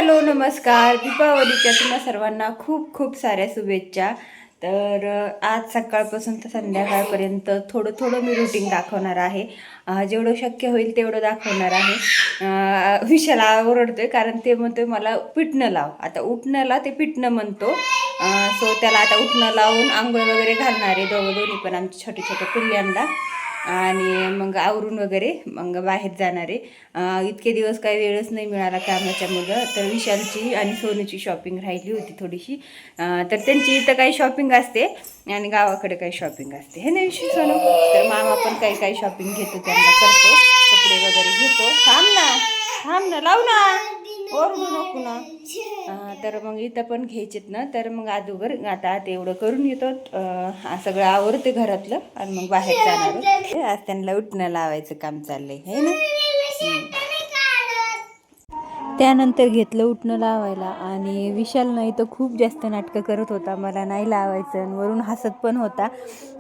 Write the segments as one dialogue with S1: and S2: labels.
S1: Hello नमस्कार. दीपावलीच्या तुम्हा सर्वांना खूप खूप साऱ्या शुभेच्छा. तर आज सकाळपासून तर संध्याकाळपर्यंत थोडं थोडं मी रुटीन दाखवणार आहे. जेवढं शक्य होईल तेवढं दाखवणार आहे. विशाला ओरडतोय कारण ते म्हणतोय मला पिठणं लाव. आता उठणंला ते पिठणं म्हणतो. सो त्याला आता उठणं लावून आंघोळ वगैरे घालणार आहे दोन्ही पण आमचे छोटे छोटे पिल्ल्यांना. आणि मग आवरून वगैरे मग बाहेर जाणारे. इतके दिवस काही वेळच नाही मिळाला कामाच्यामुळं. तर विशालची आणि सोनूची शॉपिंग राहिली होती थोडीशी. तर त्यांची इथं काही शॉपिंग असते आणि गावाकडे काही शॉपिंग असते हे ना विषय सोनू. तर मामा पण काही काही शॉपिंग घेतो, त्यांना करतो, कपडे वगैरे घेतो. थांब ना लावू ना, ओरडू नको ना. तर मग इथं पण घ्यायचेत ना. तर मग अगोदर आता एवढं करून येतो, सगळं आवरते घरातलं आणि मग बाहेर जाणार. आज त्यांना उठणं लावायचं काम चाललंय हे ना. त्यानंतर घेतलं उठणं लावायला आणि विशाल नाही तर खूप जास्त नाटकं करत होता, मला नाही लावायचं, आणि वरून हसत पण होता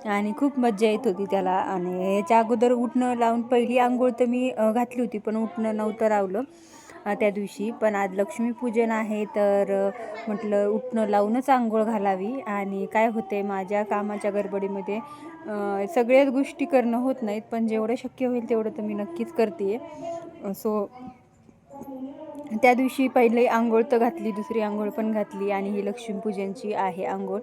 S1: आणि खूप मज्जा येत होती त्याला. आणि याच्या अगोदर उठणं लावून पहिली आंघोळ तर मी घातली होती, पण उठणं नव्हतं लावलं त्या दिवशी. पण आज लक्ष्मीपूजन आहे तर म्हटलं उठणं लावूनच आंघोळ घालावी. आणि काय होते माझ्या कामाच्या गडबडीमध्ये सगळ्याच गोष्टी करणं होत नाहीत, पण जेवढं शक्य होईल तेवढं तर मी नक्कीच करते. सो त्या दिवशी पहिले आंघोळ तर घातली, दुसरी आंघोळ पण घातली आणि ही लक्ष्मीपूजनची आहे आंघोळ.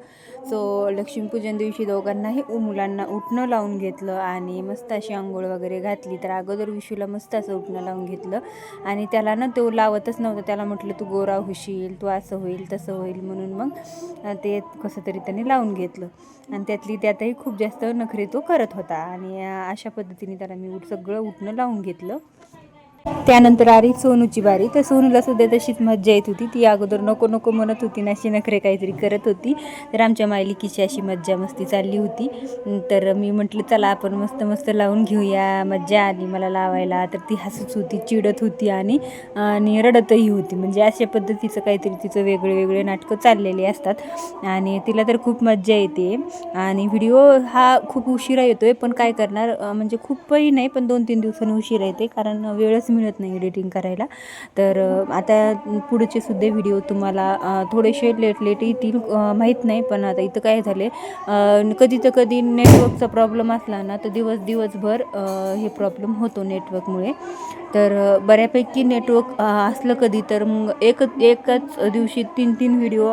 S1: सो लक्ष्मीपूजन दिवशी दोघांनाही मुलांना उठणं लावून घेतलं आणि मस्त अशी आंघोळ वगैरे घातली. तर अगोदर विशूला मस्त असं उठणं लावून घेतलं आणि त्याला ना तो लावतच नव्हता. त्याला म्हटलं तू गोरा होशील, तू असं होईल तसं होईल, म्हणून मग ते कसं तरी त्याने लावून घेतलं. आणि त्यातही खूप जास्त नखरे तो करत होता आणि अशा पद्धतीने त्याला मी सगळं उठणं लावून घेतलं. त्यानंतर आली सोनूची बारी. तर सोनूला सुद्धा तशीच मज्जा येत होती. ती अगोदर नको नको म्हणत होती ना, अशी नखरे काहीतरी करत होती. तर आमच्या मायलिकीची अशी मज्जा मस्ती चालली होती. तर मी म्हटलं चला आपण मस्त मस्त लावून घेऊया, मज्जा आली मला लावायला. तर ती हसत होती, चिडत होती आणि रडतही होती. म्हणजे अशा पद्धतीचं काहीतरी तिचं वेगळे नाटकं चाललेली असतात आणि तिला तर खूप मज्जा येते. आणि व्हिडिओ हा खूप उशिरा येतोय, पण काय करणार, म्हणजे खूपही नाही पण 2-3 दिवसांनी उशिरा येते कारण वेळच मिळत नाही एडिटिंग करायला. तर आता पुढचे सुद्धा व्हिडिओ तुम्हाला थोडेसे लेट येतील, माहीत नाही. पण आता इथं काय झाले, कधी नेटवर्कचा प्रॉब्लेम असला ना तर दिवसभर हे प्रॉब्लेम होतो नेटवर्कमुळे. तर बऱ्यापैकी नेटवर्क असलं कधी तर मग एकच दिवशी 3 व्हिडिओ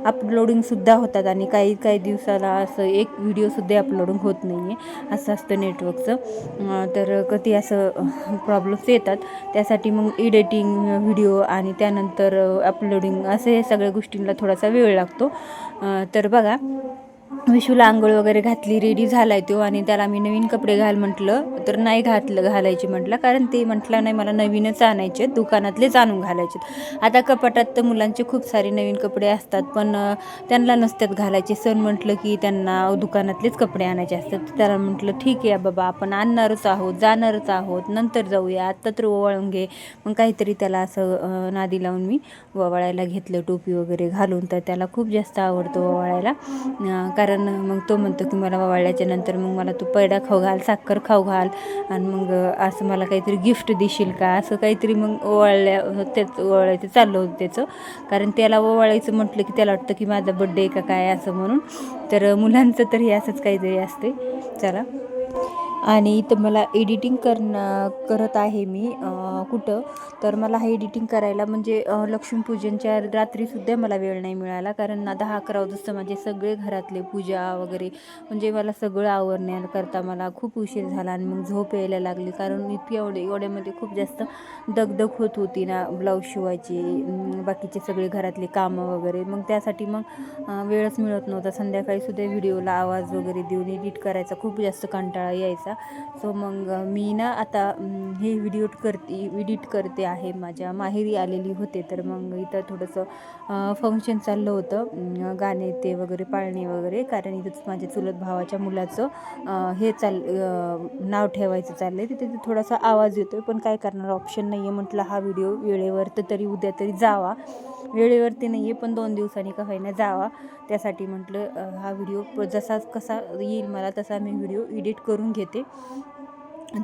S1: अपलोडिंगसुद्धा होतात आणि काही दिवसाला असं एक व्हिडिओसुद्धा अपलोडिंग होत नाही आहे, असं असतं नेटवर्कचं. तर कधी असं प्रॉब्लेम्स येतात. त्यासाठी मग एडिटिंग व्हिडिओ आणि त्यानंतर अपलोडिंग असे सगळ्या गोष्टींना थोडासा वेळ लागतो. तर बघा विशूला आंघोळ वगैरे घातली, रेडी झालाय तो आणि त्याला मी नवीन कपडे घाल म्हटलं तर नाही घालायचे म्हटलं, कारण ते म्हटलं नाही मला नवीनच आणायचे, दुकानातलेच आणून घालायचे. आता कपाटात तर मुलांचे खूप सारे नवीन कपडे असतात, पण त्यांना नसतात घालायचे. सण म्हटलं की त्यांना दुकानातलेच कपडे आणायचे असतात. त्याला म्हटलं ठीक आहे बाबा, आपण आणणारच आहोत, जाणारच आहोत, नंतर जाऊया, आत्ता तर ओवाळून घे. मग काहीतरी त्याला असं नादी लावून मी ओवाळायला घेतलं, टोपी वगैरे घालून. तर त्याला खूप जास्त आवडतो ओवाळायला, कारण मग तो म्हणतो की मला ओवाळल्याच्या नंतर मग मला तू पेढा खाऊ घाल, साखर खाऊ घाल आणि मग असं मला काहीतरी गिफ्ट देशील का, असं काहीतरी. मग ओवाळायचं चाललं होतं त्याचं, कारण त्याला ओवाळायचं म्हटलं की त्याला वाटतं की माझा बड्डे का काय असं म्हणून. तर मुलांचं तर हे असंच काहीतरी असते. चला, आणि इथं मला एडिटिंग करत आहे मी कुठं, तर मला हे एडिटिंग करायला म्हणजे लक्ष्मीपूजनच्या रात्रीसुद्धा मला वेळ नाही मिळाला, कारण 10-11 वाजता माझे सगळे घरातले पूजा वगैरे म्हणजे मला सगळं आवरण्याकरता मला खूप उशीर झाला आणि मग झोप यायला लागली, कारण इतकी एवढ्यामध्ये खूप जास्त दगदग होत होती ना, ब्लाऊज शिवायची, बाकीचे सगळे घरातले कामं वगैरे. मग त्यासाठी मग वेळच मिळत नव्हता. संध्याकाळीसुद्धा व्हिडिओला आवाज वगैरे देऊन एडिट करायचा खूप जास्त कंटाळा यायचा. सो मग मी ना आता हे एडिट करते आहे. माझ्या माहेरी आलेली होते, तर मग इथं थोडंसं फंक्शन चाललं होतं, गाणे ते वगैरे पाळणे वगैरे, कारण इथंच माझ्या चुलत भावाच्या मुलाचं नाव ठेवायचं चाललं आहे. तिथे थोडासा आवाज येतो आहे, पण काय करणार, ऑप्शन नाही आहे. म्हटलं हा व्हिडिओ वेळेवर तरी उद्या तरी जावा, वेळेवरती नाही आहे पण 2 दिवसांनी का होईना जावा. त्यासाठी म्हटलं हा व्हिडिओ जसा कसा येईल मला तसा मी व्हिडिओ एडिट करून घेते.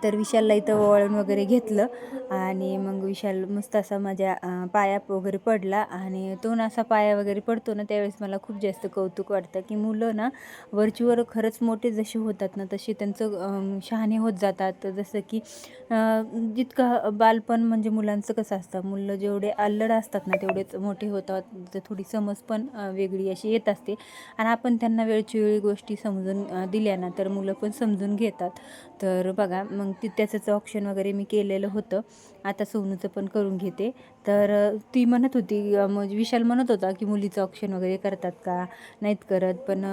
S1: तर विशालला इथं वळण वगैरे घेतलं आणि मग विशाल मस्त असा माझ्या पाया वगैरे पडला. आणि तो ना असा पाया वगैरे पडतो ना, त्यावेळेस मला खूप जास्त कौतुक वाटतं की मुलं ना वरचीवर खरंच मोठे जसे होतात ना तसे त्यांचं शहाणे होत जातात. जसं की जितकं बालपण म्हणजे मुलांचं कसं असतं, मुलं जेवढे अल्लड असतात ना तेवढेच मोठे होतात. तर थोडी समज पण वेगळी अशी येत असते. आणि आपण त्यांना वेळची वेळी गोष्टी समजून दिल्या ना तर मुलं पण समजून घेतात. तर बघा मग त्याचं ऑप्शन वगैरे मी केलेलं होतं. आता सोनूचं पण करून घेते. तर ती म्हणत होती म्हणजे विशाल म्हणत होता की मुलीचं ऑप्शन वगैरे करतात का, नाहीत करत. पण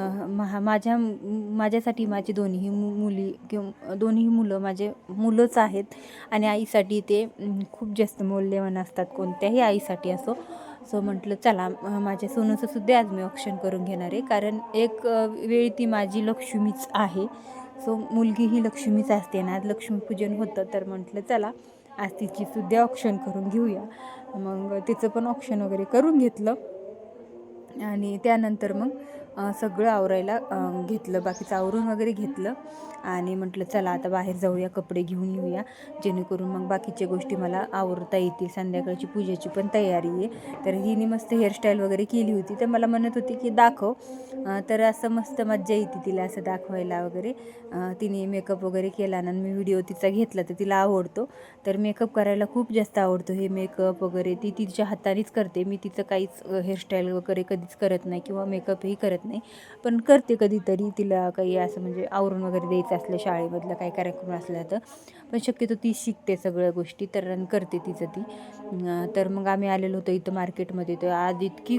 S1: माझ्यासाठी माझी दोन्ही मुली किंवा दोन्ही मुलं माझे मुलंच आहेत. आणि आईसाठी ते खूप जास्त मौल्यवान असतात, कोणत्याही आईसाठी असो. सो म्हटलं चला माझ्या सोनूचं सुद्धा आज मी ऑप्शन करून घेणार आहे, कारण एक वेळी ती माझी लक्ष्मीच आहे. सो मुलगी ही लक्ष्मीच असते ना, आज लक्ष्मीपूजन होतं. तर म्हटलं चला आज तिची सुद्धा ऑप्शन करून घेऊया. मग तिचं पण ऑप्शन वगैरे करून घेतलं. आणि त्यानंतर मग सगळं आवरायला घेतलं, बाकीचं आवरून वगैरे घेतलं. आणि म्हटलं चला आता बाहेर जाऊया, कपडे घेऊन येऊया, जेणेकरून मग बाकीच्या गोष्टी मला आवरता येतील. संध्याकाळची पूजेची पण तयारी आहे. तर हिने मस्त हेअरस्टाईल वगैरे केली होती, तर मला म्हणत होती की दाखव. तर असं मस्त मज्जा येते तिला असं दाखवायला वगैरे. तिने मेकअप वगैरे केला ना, मी व्हिडिओ तिचा घेतला तर तिला आवडतो. तर मेकअप करायला खूप जास्त आवडतो. हे मेकअप वगैरे ती तिच्या हातानेच करते. मी तिचं काहीच हेअरस्टाईल वगैरे कधीच करत नाही किंवा मेकअपही करत नाही. पण करते कधीतरी तिला काही असं म्हणजे आवरून वगैरे द्यायचं असलं, शाळेमधलं काही कार्यक्रम असला तर. पण शक्यतो ती शिकते सगळ्या गोष्टी, तर करते तिचं ती. तर मग आम्ही आलेलो होतो इथं मार्केटमध्ये. तर आज इतकी